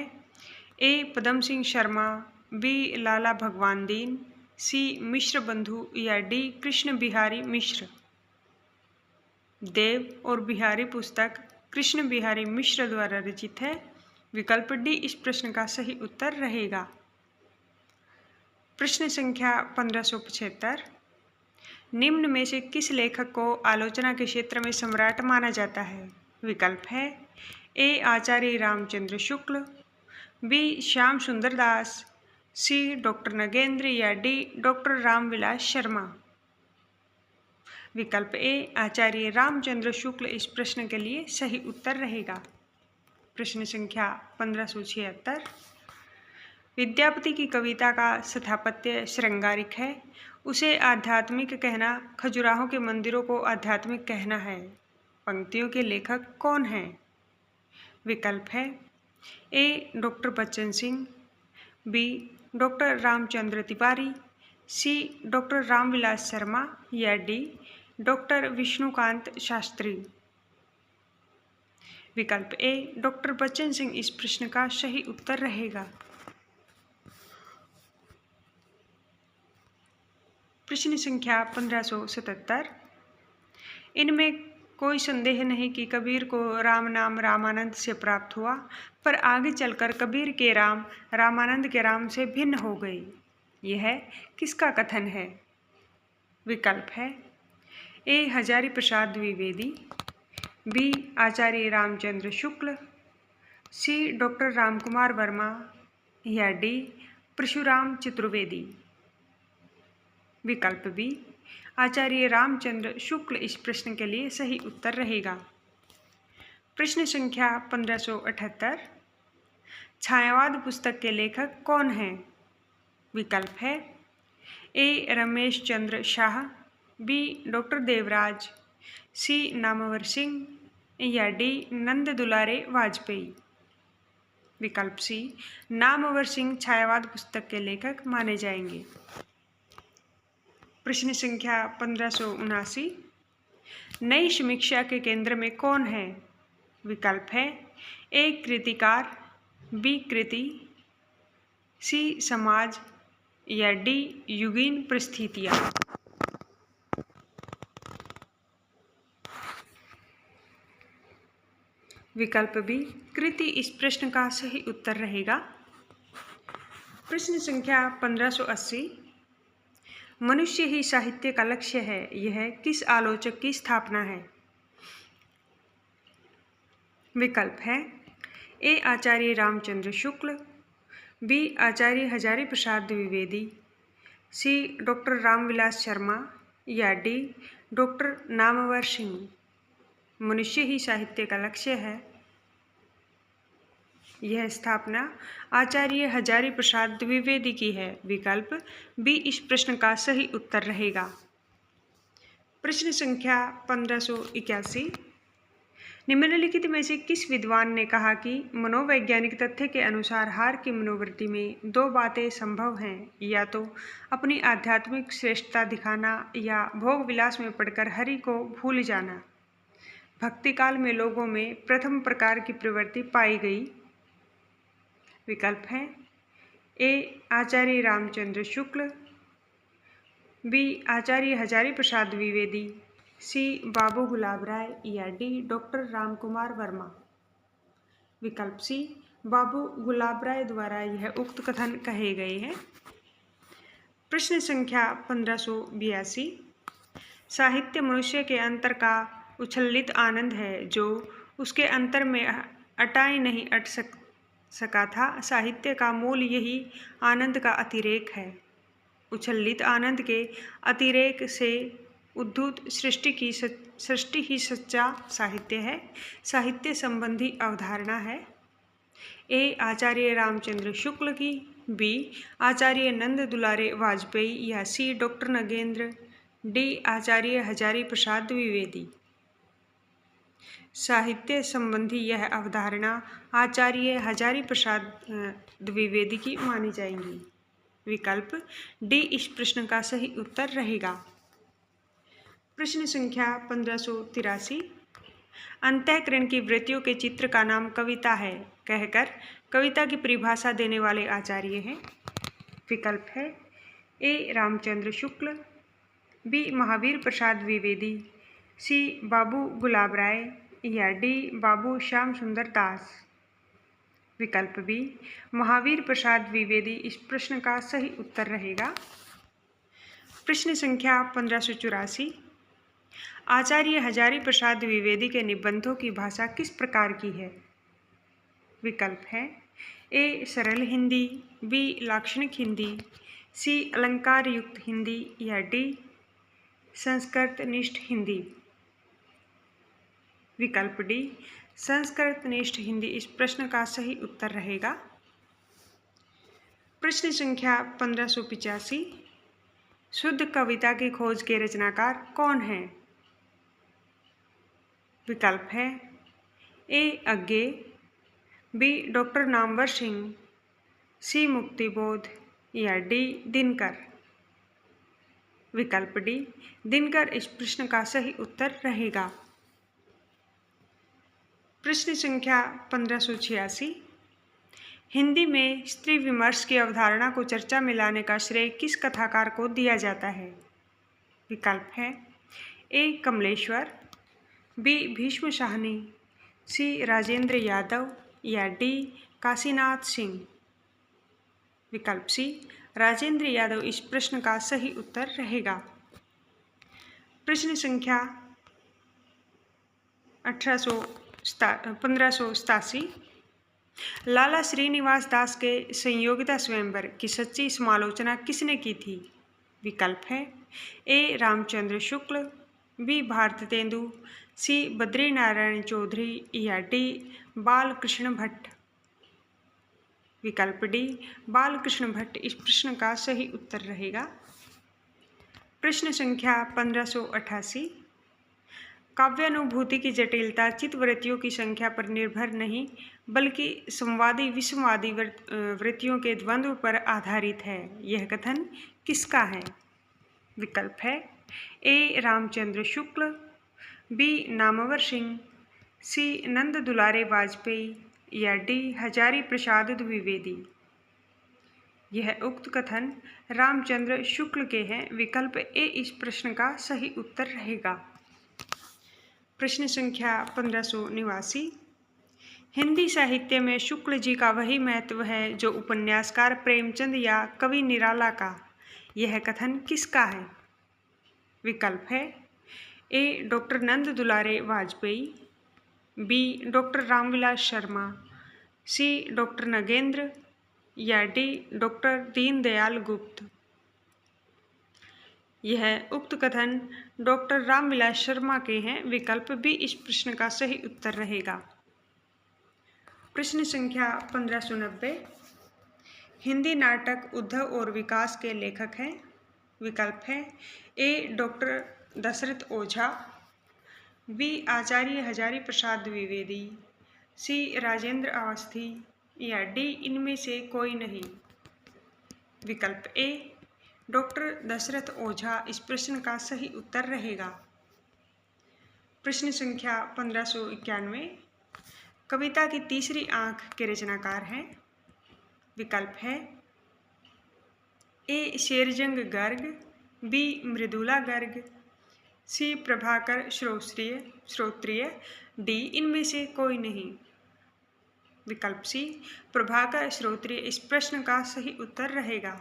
ए पदम सिंह शर्मा, बी लाला भगवान दीन, सी मिश्र बंधु या डी कृष्ण बिहारी मिश्र। देव और बिहारी पुस्तक कृष्ण बिहारी मिश्र द्वारा रचित है। विकल्प डी इस प्रश्न का सही उत्तर रहेगा। प्रश्न संख्या 1575। निम्न में से किस लेखक को आलोचना के क्षेत्र में सम्राट माना जाता है? विकल्प है ए आचार्य रामचंद्र शुक्ल, बी श्याम सुंदर दास, सी डॉक्टर नगेंद्र या डी डॉक्टर रामविलास शर्मा। विकल्प ए आचार्य रामचंद्र शुक्ल इस प्रश्न के लिए सही उत्तर रहेगा। प्रश्न संख्या 1576। विद्यापति की कविता का स्थापत्य श्रृंगारिक है, उसे आध्यात्मिक कहना खजुराहो के मंदिरों को आध्यात्मिक कहना है। पंक्तियों के लेखक कौन हैं? विकल्प है A doctor Bachchan Singh, B doctor Ramchandra Tiwari, C doctor Ramvilas Sharma या डी डॉक्टर विष्णुकांत शास्त्री। विकल्प ए डॉक्टर बच्चन सिंह इस प्रश्न का सही उत्तर रहेगा। प्रश्न संख्या 1577। इनमें कोई संदेह नहीं कि कबीर को राम नाम रामानंद से प्राप्त हुआ, पर आगे चलकर कबीर के राम रामानंद के राम से भिन्न हो गई। यह किसका कथन है? विकल्प है ए हजारी प्रसाद द्विवेदी, बी आचार्य रामचंद्र शुक्ल, सी डॉक्टर रामकुमार वर्मा या डी परशुराम चतुर्वेदी। विकल्प बी आचार्य रामचंद्र शुक्ल इस प्रश्न के लिए सही उत्तर रहेगा। प्रश्न संख्या 1578। छायावाद पुस्तक के लेखक कौन हैं? विकल्प है ए रमेश चंद्र शाह, बी डॉक्टर देवराज, सी नामवर सिंह या डी नंद दुलारे वाजपेयी। विकल्प सी नामवर सिंह छायावाद पुस्तक के लेखक माने जाएंगे। प्रश्न संख्या 1579। नई समीक्षा के केंद्र में कौन है? विकल्प है ए कृतिकार, बी कृति, सी समाज या डी युगीन परिस्थितियाँ। विकल्प बी कृति इस प्रश्न का सही उत्तर रहेगा। प्रश्न संख्या 1580। मनुष्य ही साहित्य का लक्ष्य है, यह किस आलोचक की स्थापना है? विकल्प है ए आचार्य रामचंद्र शुक्ल, बी आचार्य हजारी प्रसाद द्विवेदी, सी डॉक्टर रामविलास शर्मा या डी डॉक्टर नामवर सिंह। मनुष्य ही साहित्य का लक्ष्य है, यह स्थापना आचार्य हजारी प्रसाद द्विवेदी की है। विकल्प बी इस प्रश्न का सही उत्तर रहेगा। प्रश्न संख्या 1581। निम्नलिखित में से किस विद्वान ने कहा कि मनोवैज्ञानिक तथ्य के अनुसार हार की मनोवृत्ति में दो बातें संभव हैं, या तो अपनी आध्यात्मिक श्रेष्ठता दिखाना या भोग विलास में पड़कर हरि को भूल जाना। भक्ति काल में लोगों में प्रथम प्रकार की प्रवृत्ति पाई गई। विकल्प है ए आचार्य रामचंद्र शुक्ल, बी आचार्य हजारी प्रसाद द्विवेदी, सी बाबू गुलाब राय या डी डॉक्टर रामकुमार वर्मा। विकल्प सी बाबू गुलाब राय द्वारा यह उक्त कथन कहे गए हैं। प्रश्न संख्या 1582। साहित्य मनुष्य के अंतर का उछलित आनंद है, जो उसके अंतर में अटाई नहीं अट सका था। साहित्य का मूल यही आनंद का अतिरेक है। उछलित आनंद के अतिरेक से उद्धूत सृष्टि ही सच्चा साहित्य है, साहित्य संबंधी अवधारणा है। ए आचार्य रामचंद्र शुक्ल की, बी आचार्य नंद दुलारे वाजपेयी या सी डॉक्टर नगेंद्र, डी आचार्य हजारी प्रसाद द्विवेदी। साहित्य संबंधी यह अवधारणा आचार्य हजारी प्रसाद द्विवेदी की मानी जाएगी। विकल्प डी इस प्रश्न का सही उत्तर रहेगा। प्रश्न संख्या 1583, अंतःकरण की वृत्तियों के चित्र का नाम कविता है कहकर कविता की परिभाषा देने वाले आचार्य हैं। विकल्प है ए रामचंद्र शुक्ल, बी महावीर प्रसाद द्विवेदी, सी बाबू गुलाब राय या डी बाबू श्याम सुंदर दास। विकल्प बी महावीर प्रसाद द्विवेदी इस प्रश्न का सही उत्तर रहेगा। प्रश्न संख्या 1584, आचार्य हजारी प्रसाद द्विवेदी के निबंधों की भाषा किस प्रकार की है? विकल्प है ए सरल हिंदी, बी लाक्षणिक हिंदी, सी अलंकार युक्त हिंदी या डी संस्कृत निष्ठ हिंदी। विकल्प डी संस्कृत निष्ठ हिंदी इस प्रश्न का सही उत्तर रहेगा। प्रश्न संख्या 1585, शुद्ध कविता की खोज के रचनाकार कौन है? विकल्प है ए अज्ञे, बी डॉक्टर नामवर सिंह, सी मुक्तिबोध या डी दिनकर। विकल्प डी दिनकर इस प्रश्न का सही उत्तर रहेगा। प्रश्न संख्या 1586, हिंदी में स्त्री विमर्श की अवधारणा को चर्चा में लाने का श्रेय किस कथाकार को दिया जाता है? विकल्प है ए कमलेश्वर, बी भीष्म साहनी, सी राजेंद्र यादव या डी काशीनाथ सिंह। विकल्प सी राजेंद्र यादव इस प्रश्न का सही उत्तर रहेगा। प्रश्न संख्या 1587, लाला श्रीनिवास दास के संयोगिता स्वयंवर की सच्ची समालोचना किसने की थी? विकल्प है ए रामचंद्र शुक्ल, बी भारतेंदु, सी बद्रीनारायण चौधरी या डी बालकृष्ण भट्ट। विकल्प डी बालकृष्ण भट्ट इस प्रश्न का सही उत्तर रहेगा। प्रश्न संख्या 1588, काव्यानुभूति की जटिलता चित्तवृत्तियों की संख्या पर निर्भर नहीं बल्कि संवादी विसंवादी वृत्तियों के द्वंद्व पर आधारित है, यह कथन किसका है? विकल्प है ए रामचंद्र शुक्ल, बी नामवर सिंह, सी नंद दुलारे वाजपेयी या डी हजारी प्रसाद द्विवेदी। यह उक्त कथन रामचंद्र शुक्ल के हैं। विकल्प ए इस प्रश्न का सही उत्तर रहेगा। प्रश्न संख्या 1589, हिंदी साहित्य में शुक्ल जी का वही महत्व है जो उपन्यासकार प्रेमचंद या कवि निराला का, यह कथन किसका है? विकल्प है A doctor Nand Dulare Vajpayee, B doctor Ramvilas Sharma, C doctor Nagendra या डी डॉक्टर दीनदयाल गुप्त। यह उक्त कथन डॉक्टर रामविलास शर्मा के हैं। विकल्प बी इस प्रश्न का सही उत्तर रहेगा। प्रश्न संख्या 1590, हिंदी नाटक उद्धव और विकास के लेखक हैं। विकल्प है A doctor Dasharath Ojha, B आचार्य हजारी प्रसाद द्विवेदी, सी राजेंद्र अवस्थी या डी इनमें से कोई नहीं। विकल्प ए डॉक्टर दशरथ ओझा इस प्रश्न का सही उत्तर रहेगा। प्रश्न संख्या 1591, कविता की तीसरी आंख के रचनाकार हैं। विकल्प है ए शेरजंग गर्ग, बी मृदुला गर्ग, सी प्रभाकर श्रोत्रिय, डी इनमें से कोई नहीं। विकल्प सी प्रभाकर श्रोत्रिय इस प्रश्न का सही उत्तर रहेगा।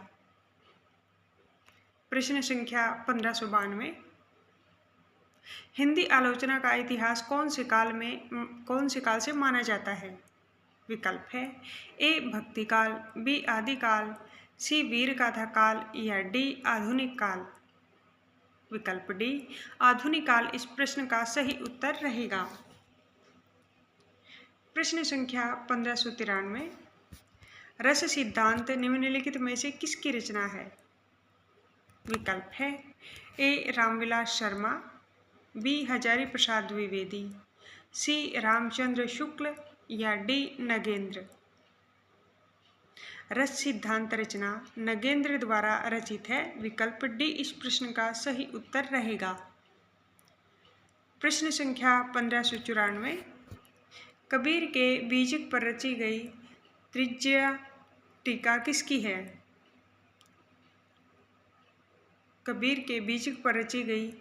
प्रश्न संख्या 1592, हिंदी आलोचना का इतिहास कौन से काल से माना जाता है? विकल्प है ए भक्तिकाल, बी आदिकाल, सी वीरगाथा काल या डी आधुनिक काल। विकल्प डी आधुनिक काल इस प्रश्न का सही उत्तर रहेगा। प्रश्न संख्या 1593 रस सिद्धांत निम्नलिखित में से किसकी रचना है? विकल्प है ए रामविलास शर्मा, बी हजारी प्रसाद द्विवेदी, सी रामचंद्र शुक्ल या डी नगेंद्र। रस सिद्धांत रचना नगेंद्र द्वारा रचित है। विकल्प डी इस प्रश्न का सही उत्तर रहेगा। प्रश्न संख्या 1594 कबीर के बीजक पर रची गई त्रिज्या टीका किसकी है? कबीर के बीजक पर रची गई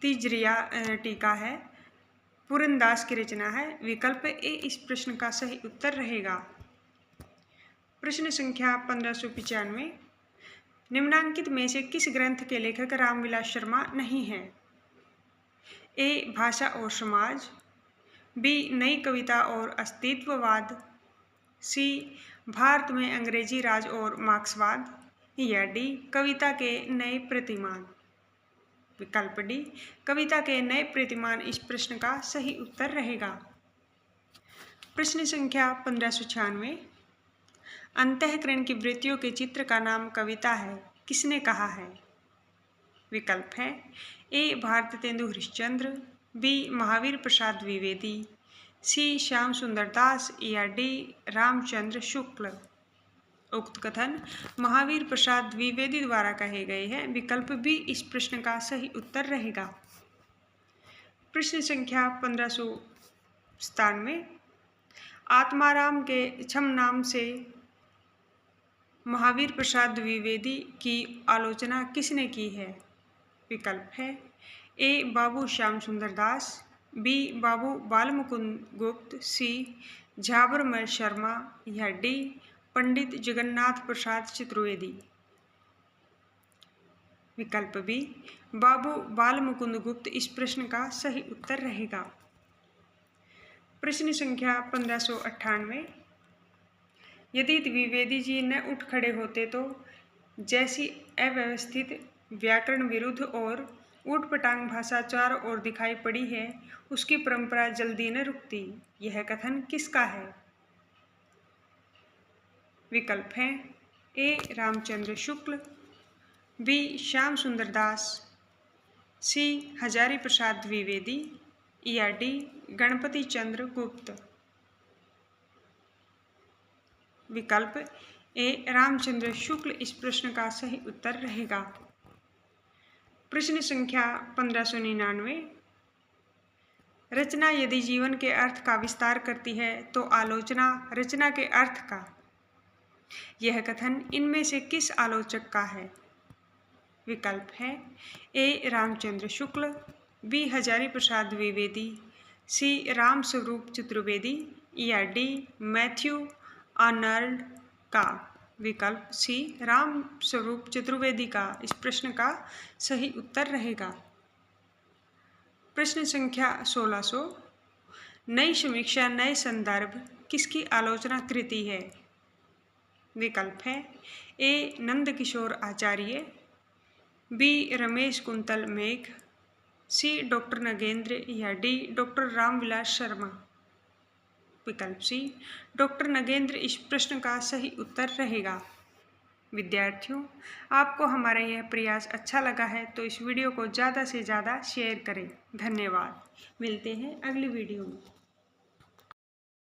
तिजरिया टीका है पुरंदास की रचना है। विकल्प ए इस प्रश्न का सही उत्तर रहेगा। प्रश्न संख्या 1595 निम्नांकित में से किस ग्रंथ के लेखक रामविलास शर्मा नहीं है? ए भाषा और समाज, बी नई कविता और अस्तित्ववाद, सी भारत में अंग्रेजी राज और मार्क्सवाद या डी कविता के नए प्रतिमान। विकल्प डी कविता के नए प्रतिमान इस प्रश्न का सही उत्तर रहेगा। प्रश्न संख्या 1596 अंतःकरण की वृत्तियों के चित्र का नाम कविता है, किसने कहा है? विकल्प है ए भारतेंदु हरिश्चंद्र, बी महावीर प्रसाद द्विवेदी, सी श्याम सुंदर दास या डी रामचंद्र शुक्ल। उक्त कथन महावीर प्रसाद द्विवेदी द्वारा कहे गए हैं। विकल्प बी इस प्रश्न का सही उत्तर रहेगा। प्रश्न संख्या 1597 आत्माराम के छम नाम से महावीर प्रसाद द्विवेदी की आलोचना किसने की है? विकल्प है ए बाबू श्याम सुंदर दास, बी बाबू बालमुकुंद गुप्त, सी झाबरमल शर्मा या डी पंडित जगन्नाथ प्रसाद चतुर्वेदी। विकल्प बी बाबू बालमुकुंद गुप्त इस प्रश्न का सही उत्तर रहेगा। प्रश्न संख्या 1598 यदि द्विवेदी जी न उठ खड़े होते तो जैसी अव्यवस्थित व्याकरण विरुद्ध और ऊटपटांग भाषा चारों ओर दिखाई पड़ी है उसकी परंपरा जल्दी न रुकती। यह कथन किसका है? विकल्प हैं ए रामचंद्र शुक्ल, बी श्याम सुंदर दास, सी हजारी प्रसाद द्विवेदी या डी गणपति चंद्र गुप्त। विकल्प ए रामचंद्र शुक्ल इस प्रश्न का सही उत्तर रहेगा। प्रश्न संख्या 1599 रचना यदि जीवन के अर्थ का विस्तार करती है तो आलोचना रचना के अर्थ का। यह कथन इनमें से किस आलोचक का है? विकल्प है ए रामचंद्र शुक्ल, बी हजारी प्रसाद द्विवेदी, सी राम स्वरूप चतुर्वेदी या डी मैथ्यू आर्नल्ड का। विकल्प सी राम स्वरूप चतुर्वेदी का इस प्रश्न का सही उत्तर रहेगा। प्रश्न संख्या 1600 नई समीक्षा नए संदर्भ किसकी आलोचना कृति है? विकल्प है ए नंदकिशोर आचार्य, बी रमेश कुंतल मेघ, सी डॉक्टर नगेंद्र या डी डॉक्टर रामविलास शर्मा। विकल्प सी डॉक्टर नगेंद्र इस प्रश्न का सही उत्तर रहेगा। विद्यार्थियों, आपको हमारा यह प्रयास अच्छा लगा है तो इस वीडियो को ज़्यादा से ज़्यादा शेयर करें। धन्यवाद। मिलते हैं अगली वीडियो में।